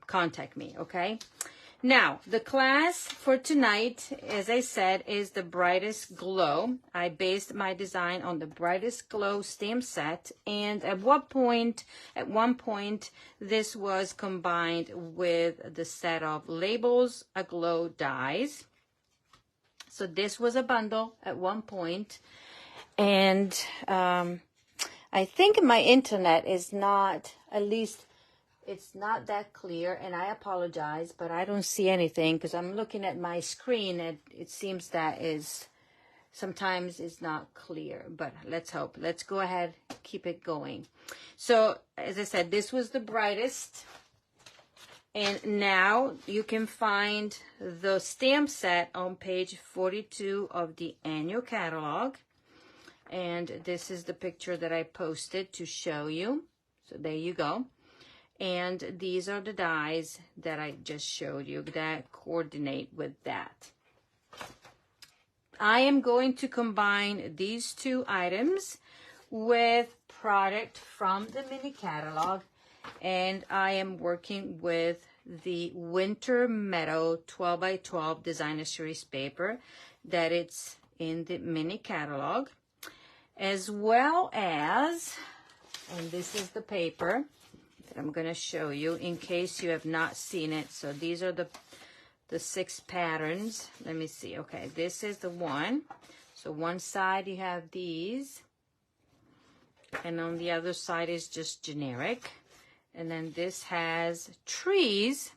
contact me, okay? Now, the class for tonight, as I said, is the Brightest Glow. I based my design on the Brightest Glow stamp set, and at one point, this was combined with the set of Labels Aglow dies. So this was a bundle at one point, and I think my internet is not, at least it's not that clear, and I apologize, but I don't see anything because I'm looking at my screen and it seems that is sometimes it's not clear, but let's hope. Let's go ahead, keep it going. So as I said, this was the Brightest, and now you can find the stamp set on page 42 of the annual catalog, and this is the picture that I posted to show you. So there you go. And these are the dies that I just showed you that coordinate with that. I am going to combine these two items with product from the mini catalog, and I am working with the Winter Meadow 12 by 12 designer series paper that it's in the mini catalog, as well as, and this is the paper I'm going to show you in case you have not seen it. So these are the 6 patterns. Let me see. Okay, this is the one. So one side you have these, and on the other side is just generic. And then this has trees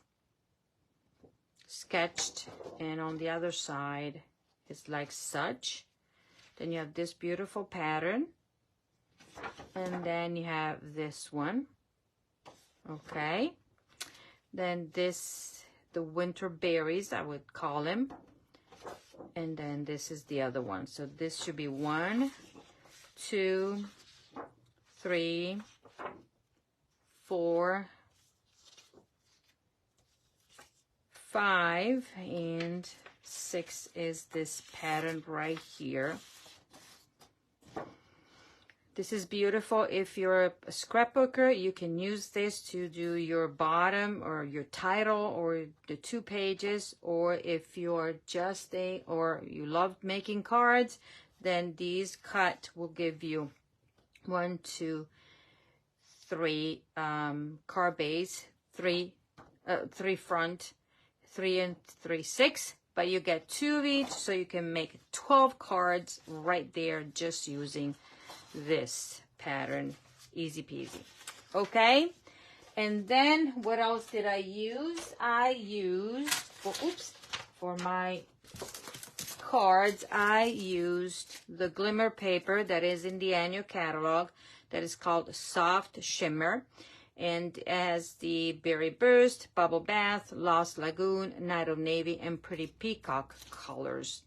sketched, and on the other side it's like such. Then you have this beautiful pattern, and then you have this one. Okay, then this, the winter berries, I would call them, and then this is the other one. So this should be 1, 2, 3, 4, 5, and 6 is this pattern right here. This is beautiful. If you're a scrapbooker, you can use this to do your bottom or your title or the 2 pages. Or if you're just or you love making cards, then these cut will give you 1, 2, 3 card base, 3 front, 3 and 3, 6. But you get 2 of each, so you can make 12 cards right there just using this pattern. Easy peasy. Okay, and then what else did I use? I used for my cards, I used the glimmer paper that is in the annual catalog that is called Soft Shimmer, and as the Berry Burst, Bubble Bath, Lost Lagoon, Night of Navy, and Pretty Peacock colors.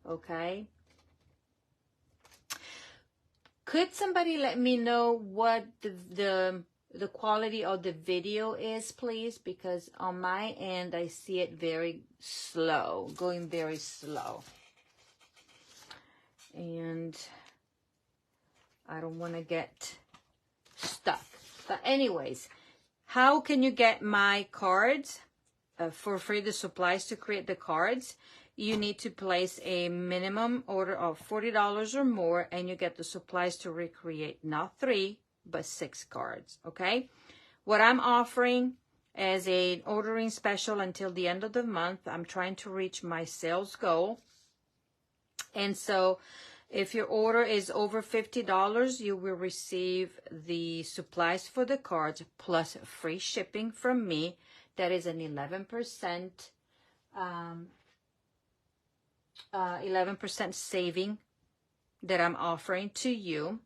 Okay, could somebody let me know what the quality of the video is, please? Because on my end, I see it very slow, going very slow. And I don't want to get stuck. But anyways, how can you get my cards for free, the supplies to create the cards? You need to place a minimum order of $40 or more, and you get the supplies to recreate not 3, but 6 cards, okay? What I'm offering as an ordering special until the end of the month, I'm trying to reach my sales goal. And so if your order is over $50, you will receive the supplies for the cards plus free shipping from me. That is an 11% saving that I'm offering to you.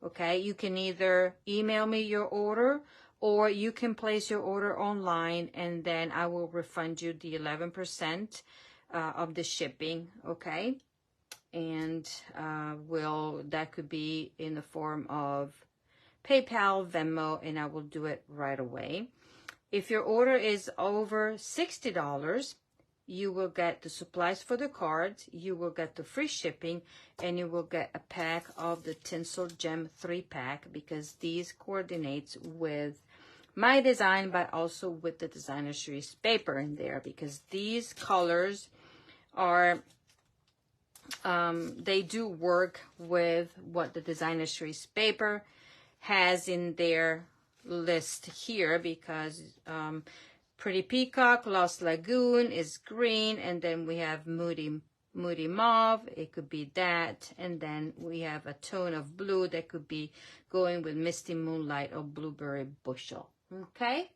Okay, you can either email me your order, or you can place your order online, and then I will refund you the 11% of the shipping. Okay, and that could be in the form of PayPal, Venmo, and I will do it right away. If your order is over $60, you will get the supplies for the cards, you will get the free shipping, and you will get a pack of the Tinsel Gem 3-pack, because these coordinates with my design, but also with the designer series paper in there, because these colors are, they do work with what the designer series paper has in their list here, because Pretty Peacock, Lost Lagoon is green, and then we have Moody Mauve, it could be that, and then we have a tone of blue that could be going with Misty Moonlight or Blueberry Bushel. Okay,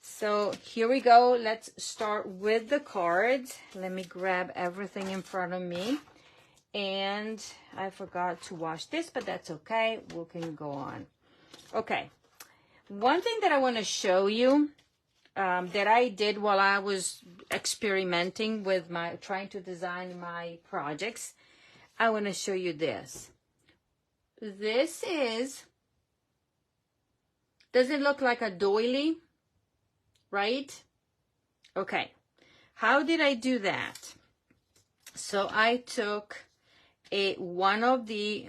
so here we go. Let's start with the cards. Let me grab everything in front of me, and I forgot to wash this, but that's okay, we can go on. Okay, one thing that I want to show you that I did while I was experimenting with trying to design my projects, I want to show you this. This doesn't look like a doily, right? Okay, how did I do that? So I took one of the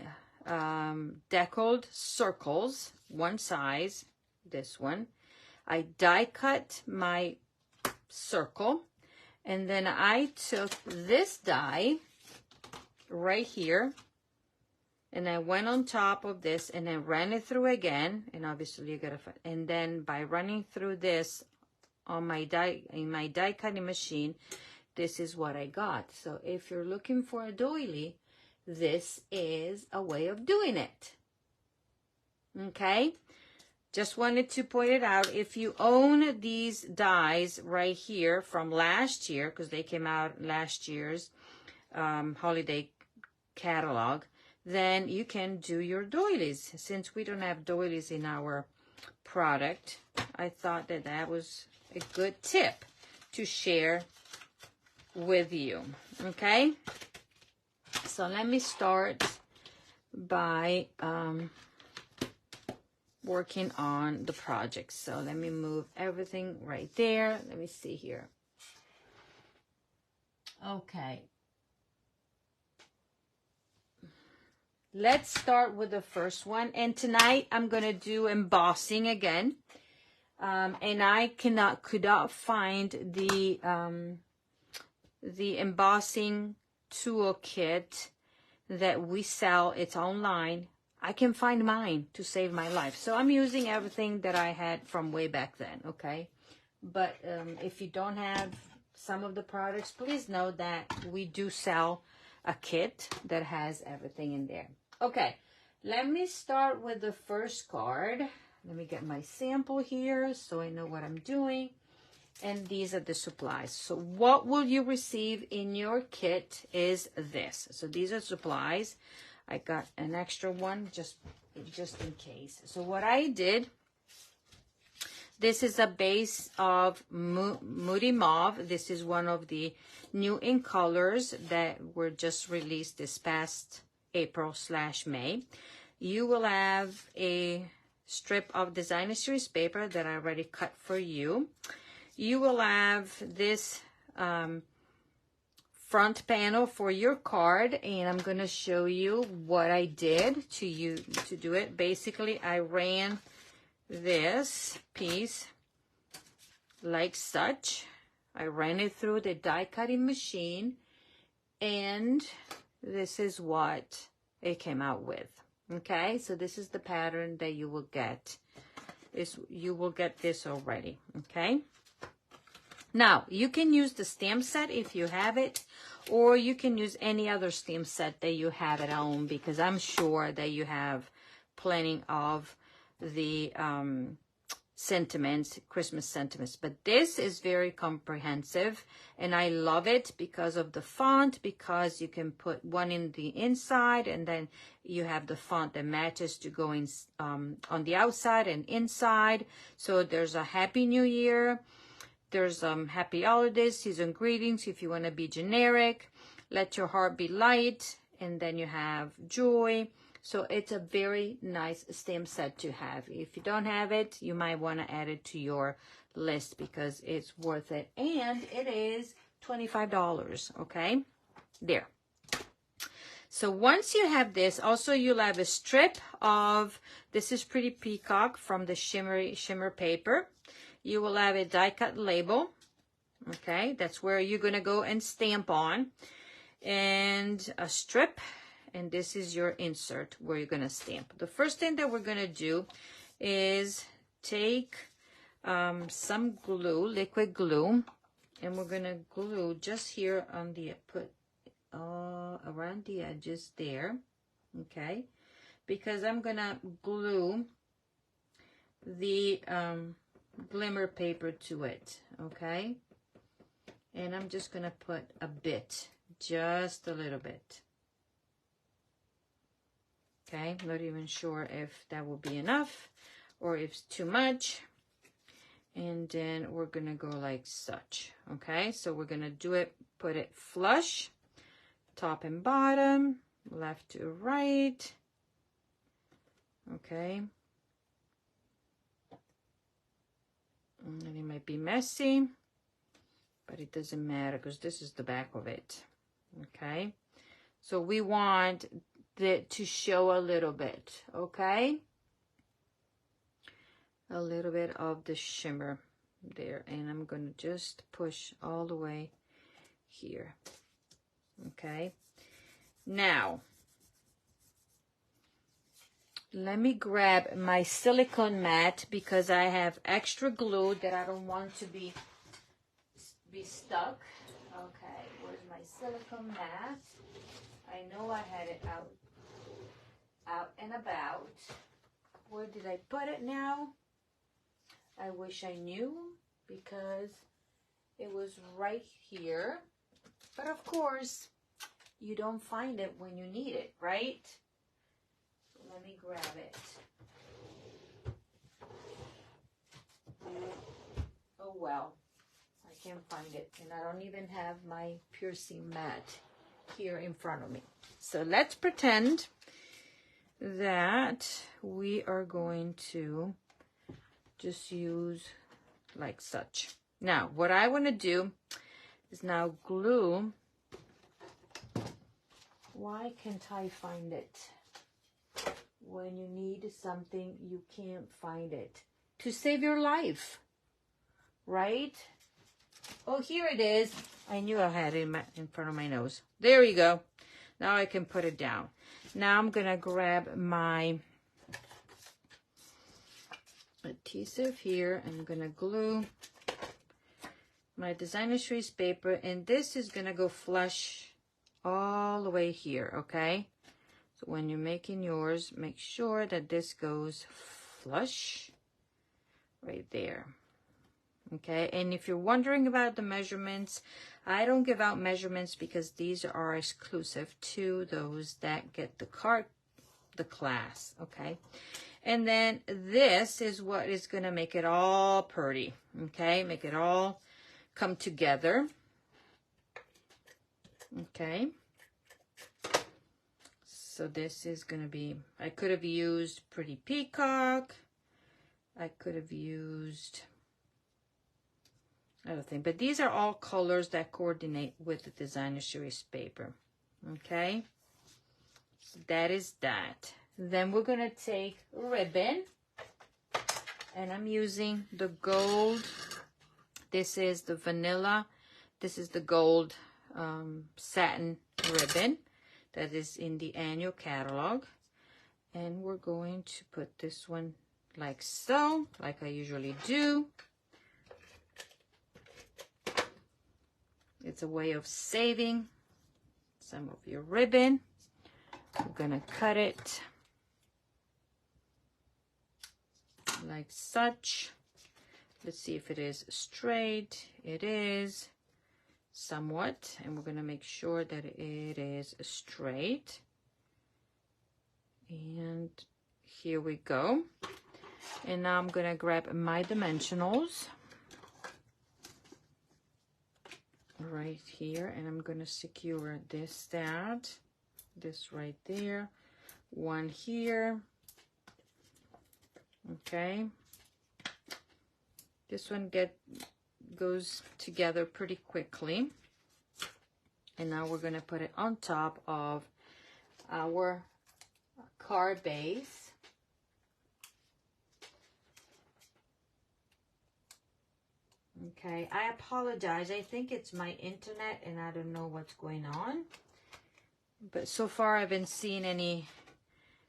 deckled circles, one size, this one. I die cut my circle, and then I took this die right here, and I went on top of this, and I ran it through again, and obviously you gotta, and then by running through this on my die cutting machine, this is what I got. So if you're looking for a doily, this is a way of doing it. Okay, just wanted to point it out. If you own these dies right here from last year, because they came out last year's holiday catalog, then you can do your doilies. Since we don't have doilies in our product, I thought that that was a good tip to share with you. Okay, so let me start by working on the project. So let me move everything right there. Let me see here. Okay, let's start with the first one, and tonight I'm gonna do embossing again, and I could not find the embossing toolkit that we sell. It's online. I can find mine to save my life. So I'm using everything that I had from way back then, okay? But if you don't have some of the products, please know that we do sell a kit that has everything in there. Okay, let me start with the first card. Let me get my sample here so I know what I'm doing. And these are the supplies. So what will you receive in your kit is this. So these are supplies. I got an extra one just in case. So what I did, this is a base of Moody Mauve. This is one of the new in colors that were just released this past April/May. You will have a strip of designer series paper that I already cut for you. You will have this front panel for your card, and I'm going to show you what I did to do it. Basically, I ran this piece like such. I ran it through the die cutting machine, and this is what it came out with. Okay, so this is the pattern that you will get. You will get this already. Okay, now you can use the stamp set if you have it, or you can use any other stamp set that you have at home, because I'm sure that you have plenty of the sentiments, Christmas sentiments. But this is very comprehensive, and I love it because of the font, because you can put one in the inside, and then you have the font that matches to go in on the outside and inside. So there's a Happy New Year, there's Happy Holidays, Season Greetings if you want to be generic, Let Your Heart Be Light, and then you have Joy. So it's a very nice stamp set to have. If you don't have it, you might want to add it to your list because it's worth it. And it is $25, okay? There. So once you have this, also you'll have a strip of, this is Pretty Peacock from the shimmer paper. You will have a die cut label. Okay, that's where you're gonna go and stamp on, and a strip, and this is your insert where you're gonna stamp. The first thing that we're gonna do is take some glue, liquid glue, and we're gonna glue just here on the, put around the edges there, okay, because I'm gonna glue the glimmer paper to it, okay. And I'm just gonna put a bit, just a little bit. Okay, not even sure if that will be enough or if it's too much. And then we're gonna go like such, okay? So we're gonna do it, put it flush, top and bottom, left to right, okay? And it might be messy, but it doesn't matter because this is the back of it, okay? So we want it to show a little bit, okay? A little bit of the shimmer there, and I'm gonna just push all the way here, okay? Now, let me grab my silicone mat because I have extra glue that I don't want to be stuck. Okay, where's my silicone mat? I know I had it out and about. Where did I put it now? I wish I knew because it was right here. But of course, you don't find it when you need it, right? So let me grab it. Oh well. I can't find it, and I don't even have my piercing mat here in front of me. So let's pretend that we are going to just use like such. Now, what I want to do is now glue. Why can't I find it? When you need something, you can't find it. To save your life, right? Oh, here it is. I knew I had it in front of my nose. There you go. Now I can put it down. Now I'm going to grab my adhesive here. I'm going to glue my designer series paper, and this is going to go flush all the way here, okay? So when you're making yours, make sure that this goes flush right there. Okay, and if you're wondering about the measurements, I don't give out measurements because these are exclusive to those that get the class, okay? And then this is what is going to make it all pretty, okay? Make it all come together, okay? So this is going to be, I could have used Pretty Peacock. I could have used other thing, but these are all colors that coordinate with the designer series paper, okay? So that is that. Then we're going to take ribbon, and I'm using the gold. This is the vanilla. This is the gold satin ribbon that is in the annual catalog, and we're going to put this one like so, like I usually do. It's a way of saving some of your ribbon. We're gonna cut it like such. Let's see if it is straight. It is somewhat, and we're gonna make sure that it is straight. And here we go. And now I'm gonna grab my dimensionals right here, and I'm going to secure this, this right there, one here, okay? This one goes together pretty quickly, and now we're going to put it on top of our card base. Okay, I apologize. I think it's my internet and I don't know what's going on. But so far I haven't seen any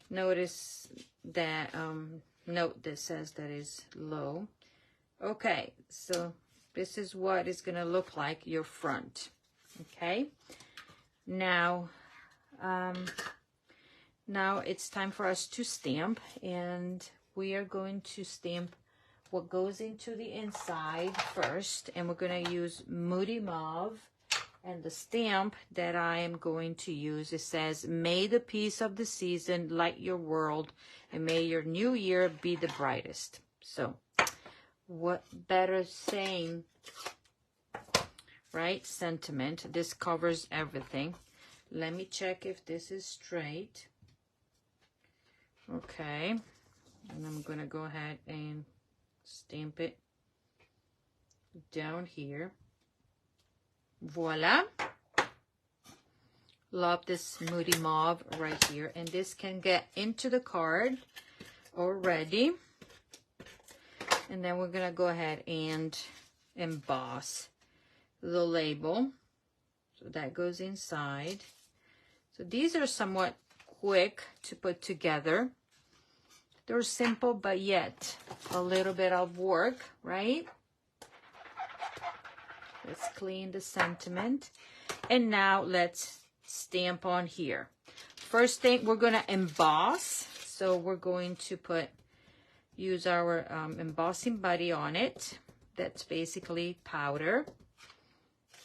notice that note that says that is low. Okay, so this is what it's gonna look like, your front. Okay, now now it's time for us to stamp, and we are going to stamp what goes into the inside first, and we're gonna use Moody Mauve. And the stamp that I am going to use, it says, "May the peace of the season light your world, and may your new year be the brightest." So what better saying, right? Sentiment. This covers everything. Let me check if this is straight. Okay, and I'm gonna go ahead and stamp it down here. Voila. Love this Moody Mauve right here, and this can get into the card already. And then we're gonna go ahead and emboss the label, so that goes inside. So these are somewhat quick to put together. They're simple, but yet a little bit of work, right? Let's clean the sentiment. And now let's stamp on here. First thing, we're gonna emboss. So we're going to use our embossing buddy on it. That's basically powder.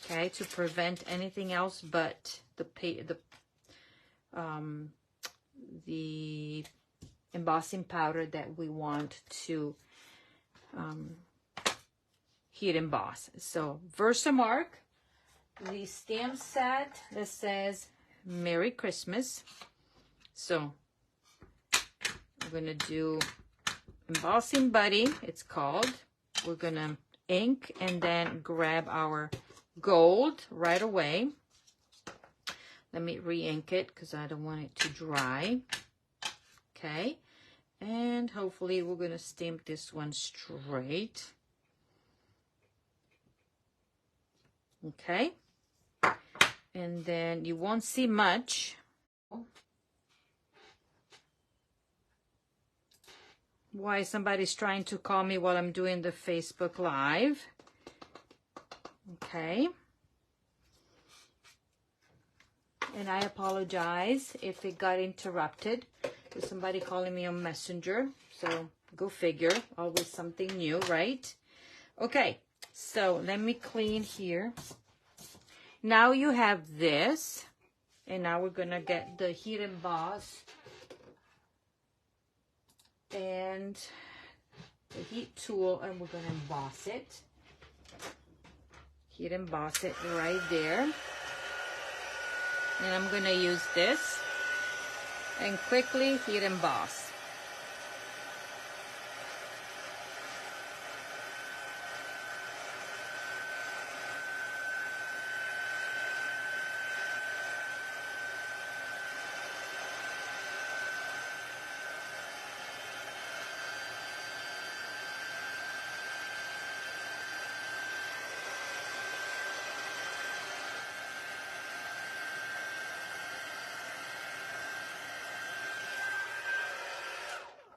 Okay, to prevent anything else but the embossing powder that we want to heat emboss. So Versamark, the stamp set that says Merry Christmas. So I'm gonna do embossing buddy, it's called. We're gonna ink and then grab our gold right away. Let me re-ink it because I don't want it to dry. Okay, and hopefully we're gonna stamp this one straight. Okay, and then you won't see much. Why somebody's trying to call me while I'm doing the Facebook Live. Okay. And I apologize if it got interrupted. There's somebody calling me on Messenger. So go figure, always something new, right? Okay, so let me clean here. Now you have this, and now we're gonna get the heat emboss and the heat tool, and we're gonna emboss it. Heat emboss it right there. And I'm gonna use this and quickly heat emboss.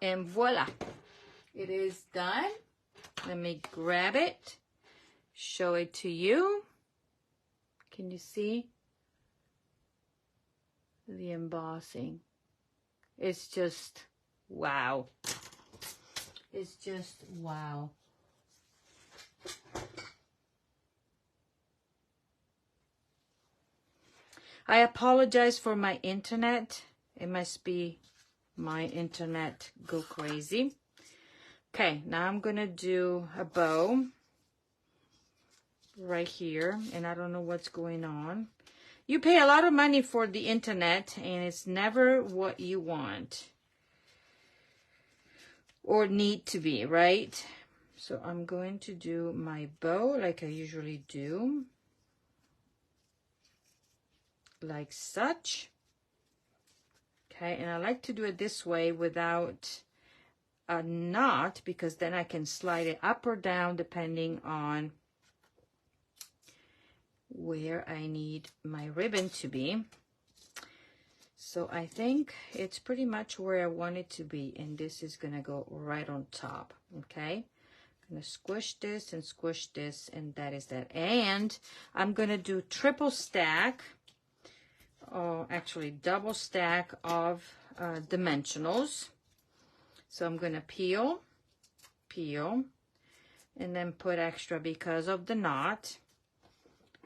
And voila, it is done. Let me grab it, show it to you. Can you see the embossing? It's just wow. It's just wow. I apologize for my internet. It must be my internet go crazy. Okay, now I'm gonna do a bow right here, and I don't know what's going on. You pay a lot of money for the internet, and it's never what you want or need to be, right? So I'm going to do my bow like I usually do, like such. Okay, and I like to do it this way without a knot, because then I can slide it up or down depending on where I need my ribbon to be. So I think it's pretty much where I want it to be, and this is gonna go right on top. Okay, I'm gonna squish this, and that is that. And I'm gonna do triple stack, or actually double stack of dimensionals. So I'm gonna peel, and then put extra because of the knot.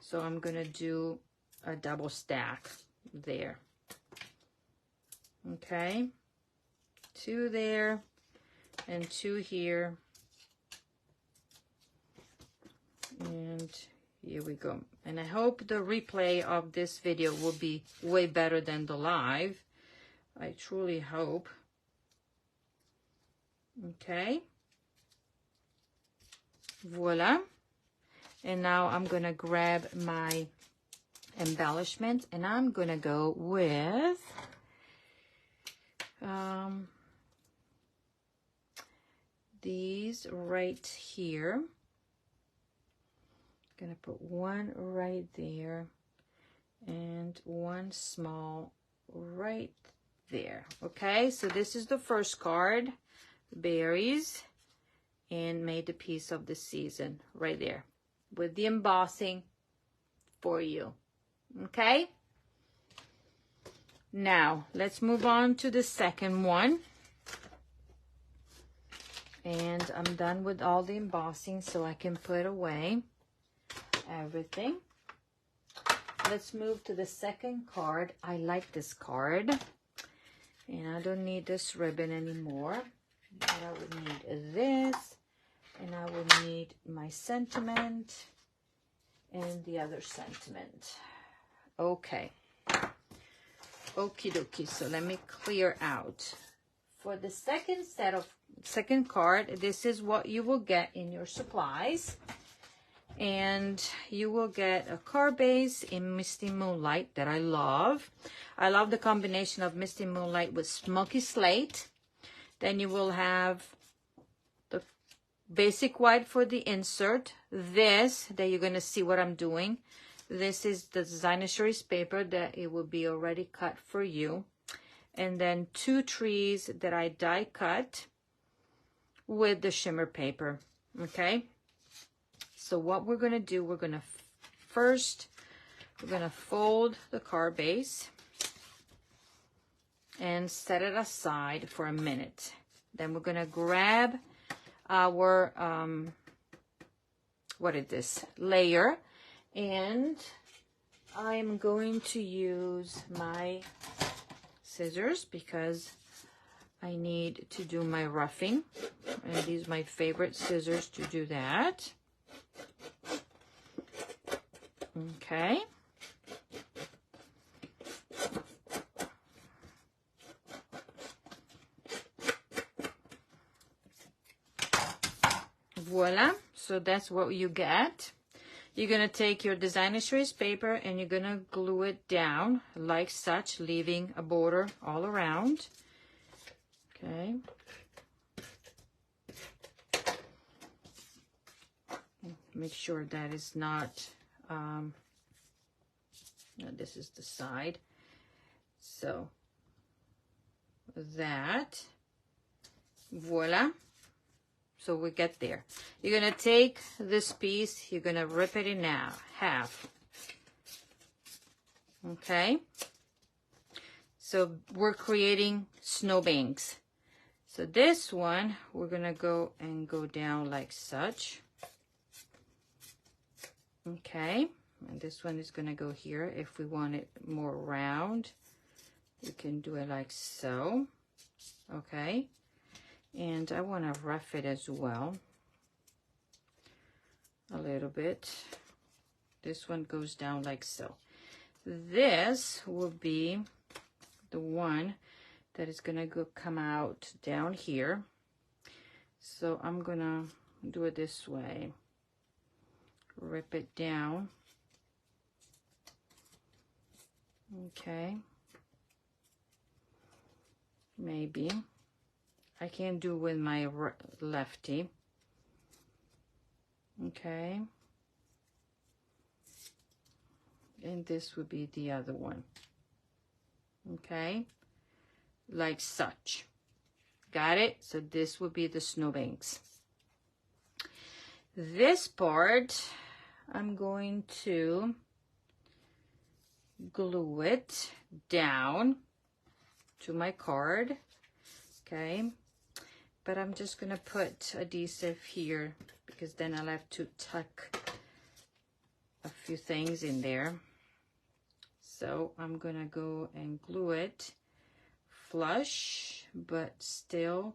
So I'm gonna do a double stack there. Okay, 2 there and 2 here, and here we go. And I hope the replay of this video will be way better than the live. I truly hope. Okay, voila. And now I'm gonna grab my embellishment, and I'm gonna go with these right here. Gonna put one right there and one small right there. Okay, so this is the first card, berries, and made the piece of the season right there with the embossing for you. Okay, now let's move on to the second one. And I'm done with all the embossing, so I can put away everything. Let's move to the second card. I like this card, and I don't need this ribbon anymore. But I would need this, and I would need my sentiment and the other sentiment. Okay, okie dokie. So let me clear out. For the second card, this is what you will get in your supplies. And you will get a card base in Misty Moonlight that I love. I love the combination of Misty Moonlight with Smoky Slate. Then you will have the basic white for the insert. This, that you're going to see what I'm doing. This is the designer series paper that it will be already cut for you. And then 2 trees that I die cut with the shimmer paper. Okay, so what we're going to do, we're going to fold the card base and set it aside for a minute. Then we're going to grab our what is this, layer, and I'm going to use my scissors because I need to do my roughing, and these are my favorite scissors to do that. Okay. Voila. So that's what you get. You're going to take your designer series paper and you're going to glue it down like such, leaving a border all around. Okay. Make sure that is not, no, this is the side. So that, voila. So we get there. You're going to take this piece, you're going to rip it in half. Okay. So we're creating snowbanks. So this one, we're going to go down like such. Okay. And this one is going to go here. If we want it more round, we can do it like so. Okay. And I want to rough it as well a little bit. This one goes down like so. This will be the one that is going to come out down here. So I'm going to do it this way. Rip it down. Okay. maybe. I can't do with my lefty. Okay. And this would be the other one. Okay. Like such. Got it? So this would be the snowbanks. This part, I'm going to glue it down to my card. Okay. But I'm just going to put adhesive here because then I'll have to tuck a few things in there. So I'm going to go and glue it flush, but still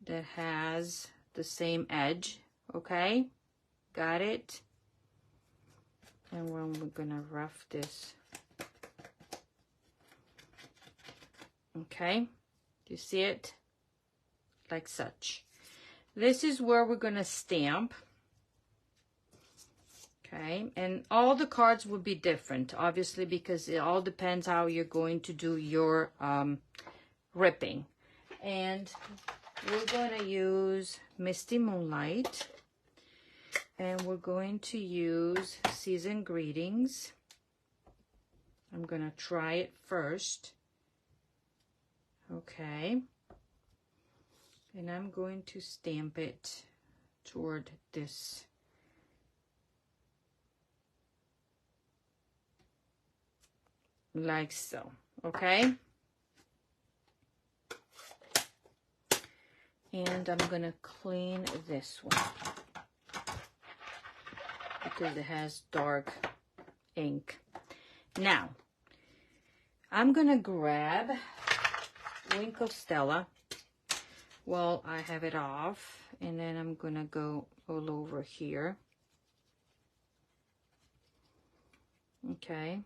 that has the same edge. Okay, got it? And when we're going to rough this. Okay, do you see it? Like such. This is where we're going to stamp. Okay, and all the cards will be different, obviously, because it all depends how you're going to do your ripping. And we're going to use Misty Moonlight, and we're going to use Season Greetings. I'm going to try it first. Okay, and I'm going to stamp it toward this. Like so, okay? And I'm gonna clean this one because it has dark ink. Now, I'm gonna grab Winkle Stella while I have it off, and then I'm gonna go all over here. Okay.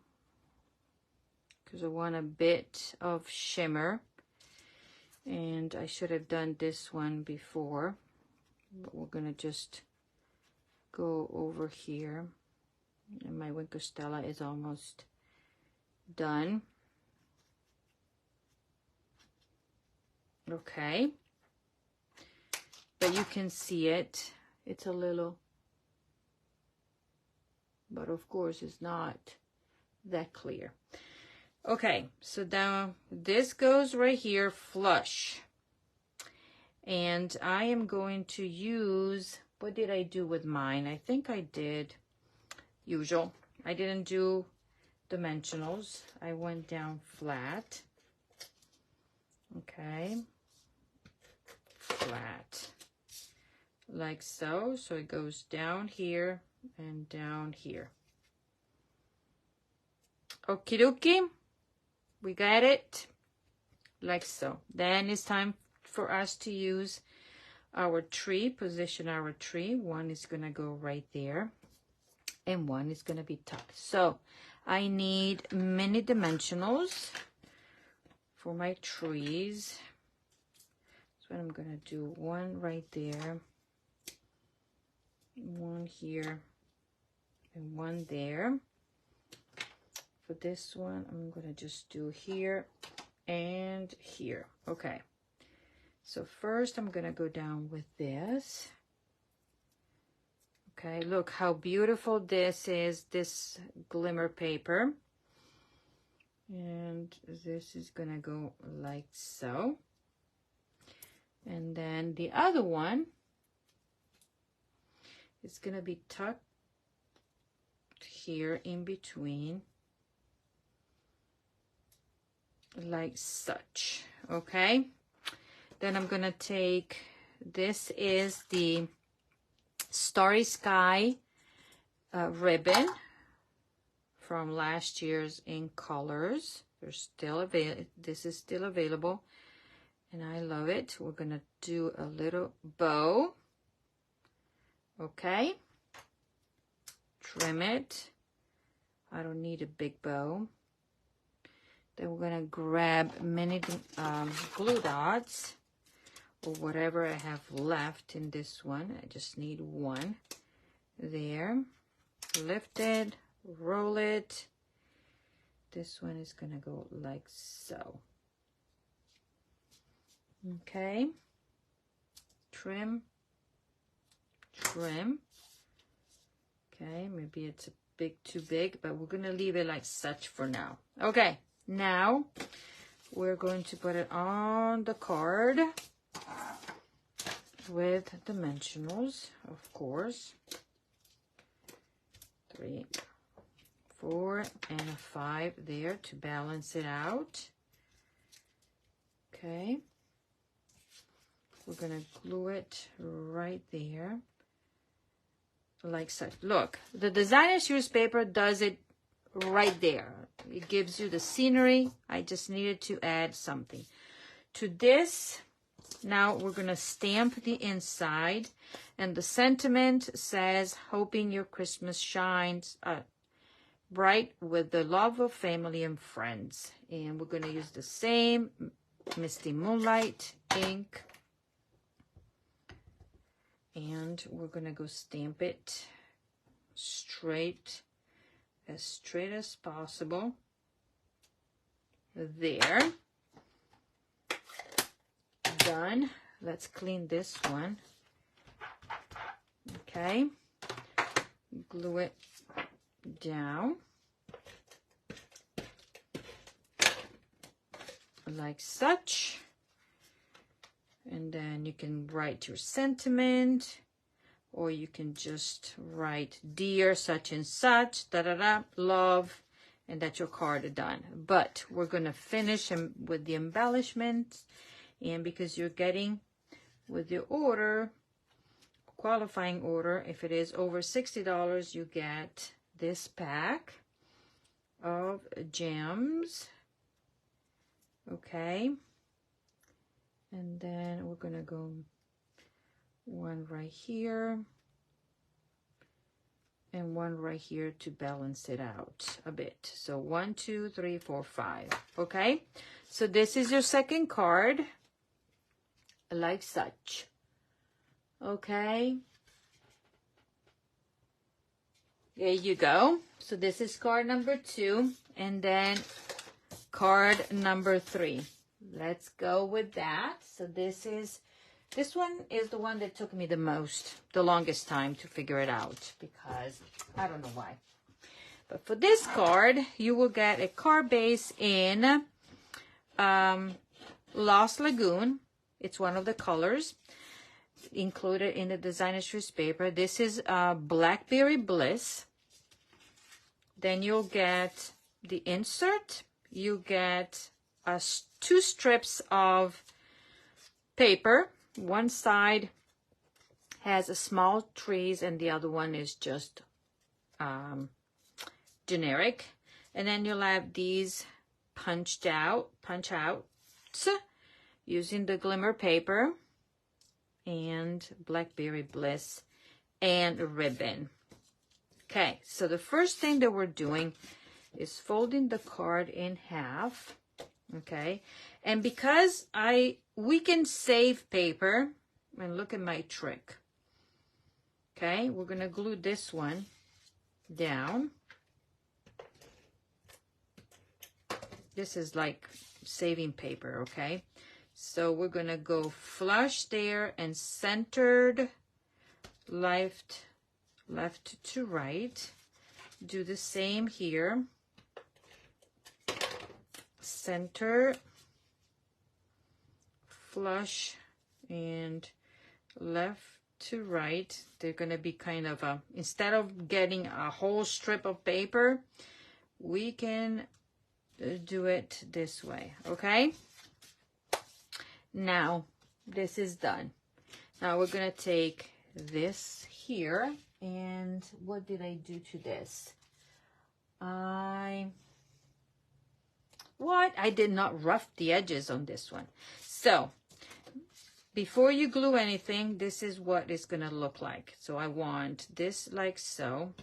Because I want a bit of shimmer, and I should have done this one before, but we're gonna just go over here, and my Winkle Stella is almost done. Okay, but you can see it, it's a little, but of course it's not that clear. Okay, so now this goes right here flush, and I am going to use, what did I do with mine? I think I did usual. I didn't do dimensionals. I went down flat. Okay, flat like so. So it goes down here and down here. Okie dokie. We got it like so. Then it's time for us to use our tree, position our tree. One is going to go right there, and one is going to be tucked. So I need mini dimensionals for my trees. So I'm going to do one right there, one here, and one there. For this one, I'm going to just do here and here. Okay. So first I'm going to go down with this. Okay, look how beautiful this is, this glimmer paper. And this is going to go like so. And then the other one is going to be tucked here in between. Like such. Okay, then I'm gonna take, this is the Starry Sky ribbon from last year's in colors. They're still available. This is still available, and I love it. We're gonna do a little bow. Okay, trim it. I don't need a big bow. Then we're going to grab many glue dots or whatever I have left in this one. I just need one there. Lift it, roll it. This one is going to go like so. Okay, trim, trim. Okay, maybe it's a bit too big, but we're gonna leave it like such for now. Okay, now we're going to put it on the card with dimensionals, of course. 3, 4, and a 5 there to balance it out. Okay, we're gonna glue it right there, like such. Look, the designer series paper does it right there. It gives you the scenery. I just needed to add something to this. Now we're gonna stamp the inside, and the sentiment says, hoping your Christmas shines bright with the love of family and friends. And we're gonna use the same Misty Moonlight ink, and we're gonna go stamp it straight as possible there. Done. Let's clean this one. Okay, glue it down like such, and then you can write your sentiment, or you can just write dear such and such, da da da, love, and that's your card done. But we're gonna finish with the embellishments, and because you're getting with your order, qualifying order, if it is over $60, you get this pack of gems. Okay, and then we're gonna go one right here and one right here to balance it out a bit. So 1, 2, 3, 4, 5. Okay, so this is your second card, like such. Okay, there you go. So this is card number 2, and then card number 3. Let's go with that. So this one is the one that took me the longest time to figure it out, because I don't know why. But for this card, you will get a card base in Lost Lagoon. It's one of the colors included in the designer's choice paper. This is Blackberry Bliss. Then you'll get the insert. You get 2 strips of paper. One side has a small trees, and the other one is just generic. And then you'll have these punch outs using the glimmer paper and Blackberry Bliss and a ribbon. Okay, so the first thing that we're doing is folding the card in half. Okay, and because we can save paper, and look at my trick. Okay, we're gonna glue this one down. This is like saving paper, okay? So we're gonna go flush there and centered, left to right. Do the same here. Center, flush, and left to right. They're gonna be kind of instead of getting a whole strip of paper, we can do it this way. Okay, now this is done. Now we're gonna take this here, and what did I do to this? I did not rough the edges on this one. So before you glue anything, this is what it's gonna look like. So I want this like so,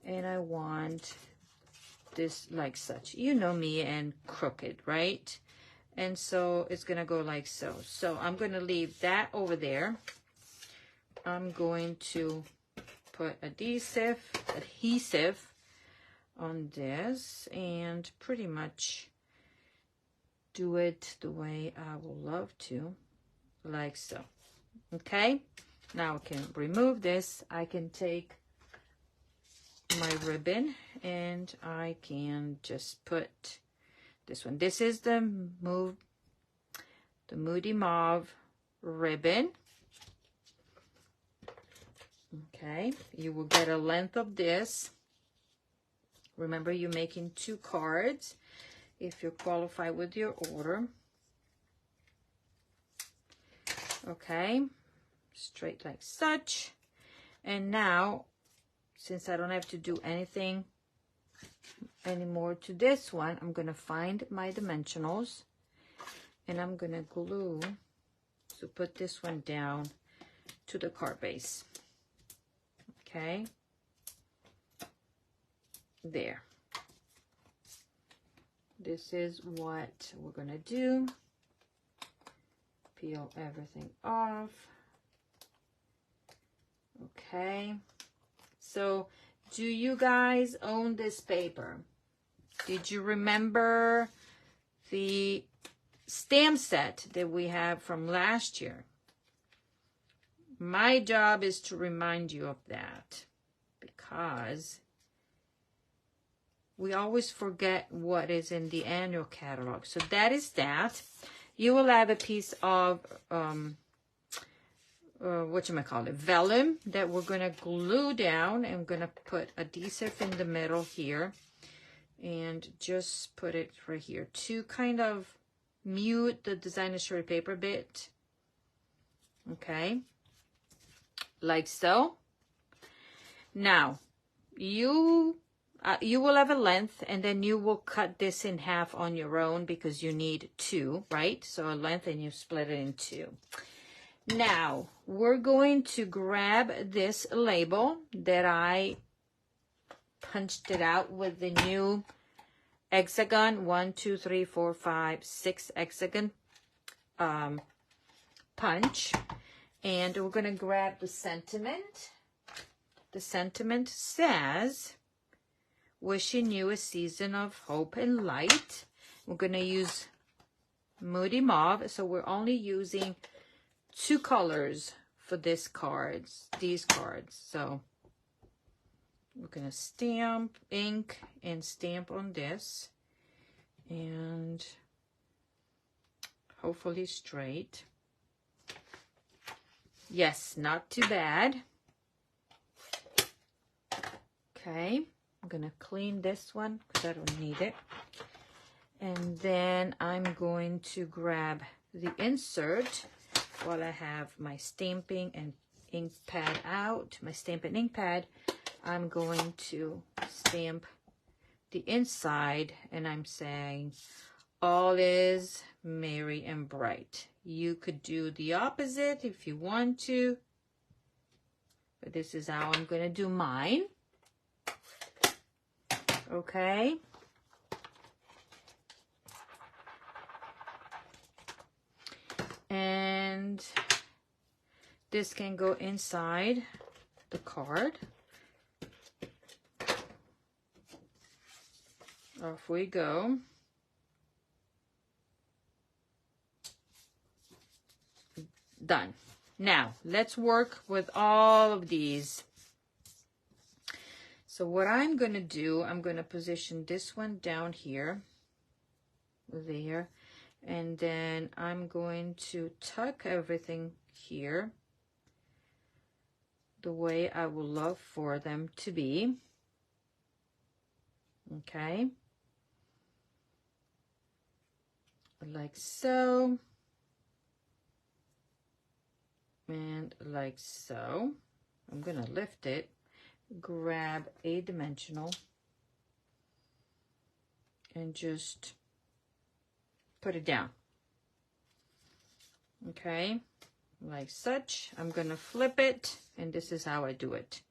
and I want this like such. You know me and crooked, right? And so it's gonna go like so. So I'm gonna leave that over there. I'm going to put adhesive on this and pretty much do it the way I would love to. like so. Okay, now I can remove this. I can take my ribbon and I can just put this one. This is the Moody Mauve ribbon. Okay, you will get a length of this. Remember, you're making 2 cards if you qualify with your order. Okay, straight like such. And now, since I don't have to do anything anymore to this one, I'm going to find my dimensionals and I'm going to glue to put this one down to the card base. Okay, there. This is what we're going to do. Peel everything off. Okay, so do you guys own this paper? Did you remember the stamp set that we have from last year? My job is to remind you of that because we always forget what is in the annual catalog. So that is that. You will have a piece of vellum that we're going to glue down. I'm going to put adhesive in the middle here and just put it right here to kind of mute the designer shredded paper bit. Okay, like so. Now you will have a length and then you will cut this in half on your own because you need 2, right? So a length and you split it in 2. Now we're going to grab this label that I punched it out with the new hexagon, 1, 2, 3, 4, 5, 6 hexagon punch. And we're going to grab the sentiment. The sentiment says, wishing you a season of hope and light. We're going to use Moody Mauve. So we're only using 2 colors for these cards. So we're going to stamp, ink, and stamp on this. And hopefully straight. Yes, not too bad. Okay, I'm going to clean this one because I don't need it. And then I'm going to grab the insert while I have my stamping and ink pad out. My stamp and ink pad. I'm going to stamp the inside and I'm saying, all is merry and bright. You could do the opposite if you want to, but this is how I'm going to do mine. Okay. And this can go inside the card. Off we go. Done. Now, let's work with all of these. So what I'm going to do, I'm going to position this one down here, there, and then I'm going to tuck everything here the way I would love for them to be. Okay. Like so. And like so. I'm going to lift it, grab a dimensional, and just put it down. Okay, like such. I'm going to flip it, and this is how I do it.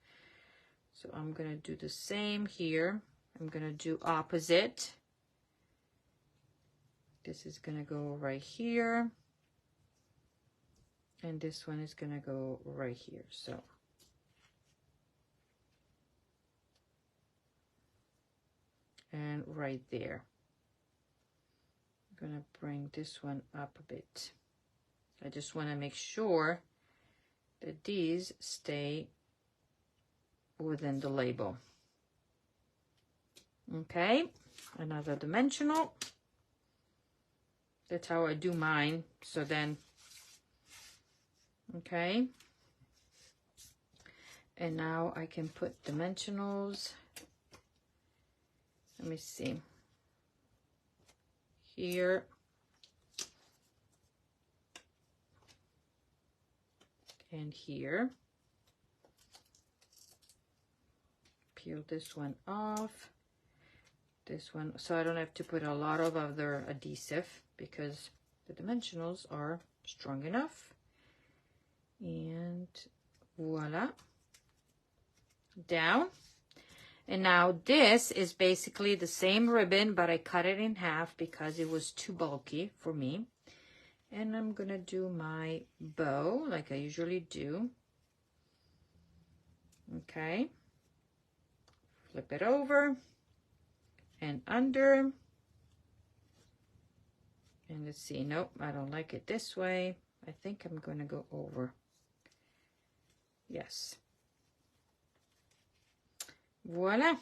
So I'm going to do the same here. I'm going to do opposite. This is going to go right here. And this one is going to go right here. So and right there. I'm going to bring this one up a bit I just want to make sure that these stay within the label. Okay, another dimensional. That's how I do mine. So then, okay. And now I can put dimensionals. Let me see. Here. And here. Peel this one off. This one, so I don't have to put a lot of other adhesive because the dimensionals are strong enough. And voila. Down. And now this is basically the same ribbon, but I cut it in half because it was too bulky for me. And I'm gonna do my bow like I usually do. Okay. Flip it over and under. And let's see, nope, I don't like it this way. I think I'm gonna go over. Yes. Voila.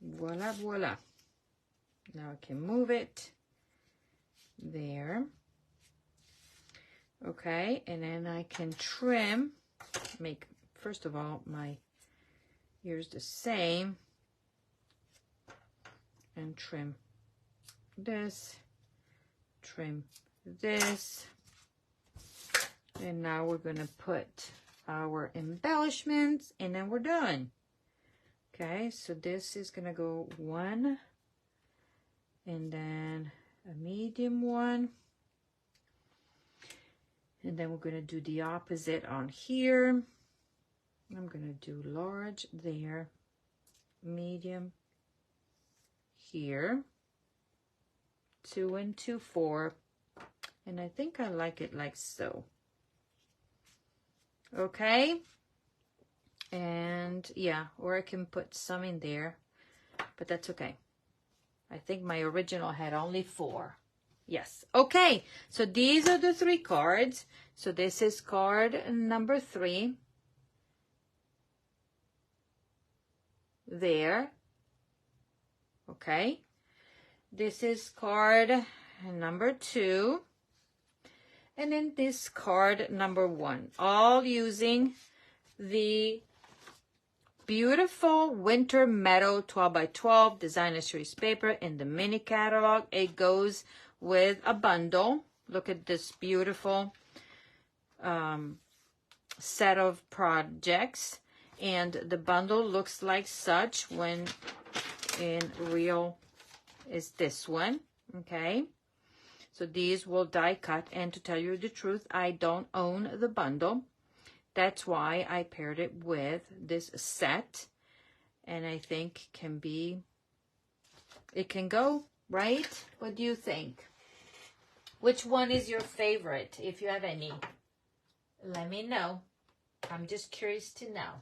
Voila, voila. Now I can move it there. Okay, and then I can trim, make, first of all, my ears the same, and trim this, trim this, and now we're gonna put our embellishments, and then we're done. Okay, so this is gonna go one, and then a medium one, and then we're gonna do the opposite on here. I'm gonna do large there, medium here, 2 and 2, 4, and I think I like it like so. Okay, and yeah, or I can put some in there, but that's okay. I think my original had only 4. Yes. Okay, so these are the 3 cards. So this is card number 3. There. Okay. This is card number 2. And then this card number 1. All using the beautiful winter meadow 12 by 12 designer series paper in the mini catalog. It goes with a bundle. Look at this beautiful set of projects, and the bundle looks like such when in real is this one. Okay, so these will die cut, and to tell you the truth, I don't own the bundle. That's why I paired it with this set, and I think it can go, right? What do you think? Which one is your favorite? If you have any, let me know. I'm just curious to know.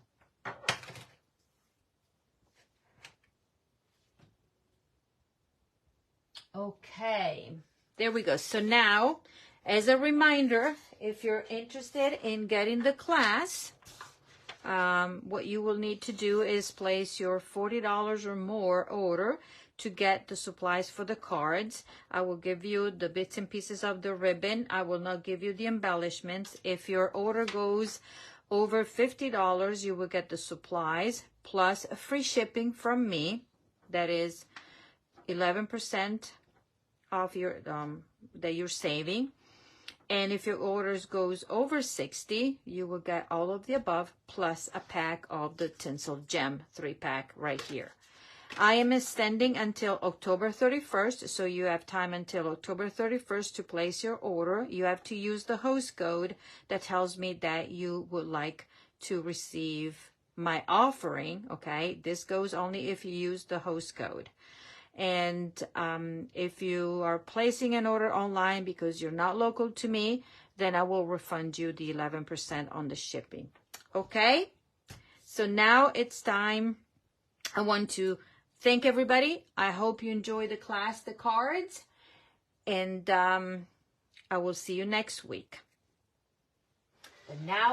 Okay, there we go. So now, as a reminder, if you're interested in getting the class, what you will need to do is place your $40 or more order to get the supplies for the cards. I will give you the bits and pieces of the ribbon. I will not give you the embellishments. If your order goes over $50, you will get the supplies plus free shipping from me. That is 11% off your that you're saving. And if your orders goes over 60, you will get all of the above plus a pack of the Tinsel Gem 3-pack right here. I am extending until October 31st, so you have time until October 31st to place your order. You have to use the host code that tells me that you would like to receive my offering, okay? This goes only if you use the host code. And if you are placing an order online because you're not local to me, then I will refund you the 11% on the shipping. Okay? So now it's time. I want to thank everybody. I hope you enjoy the class, the cards. And I will see you next week. But now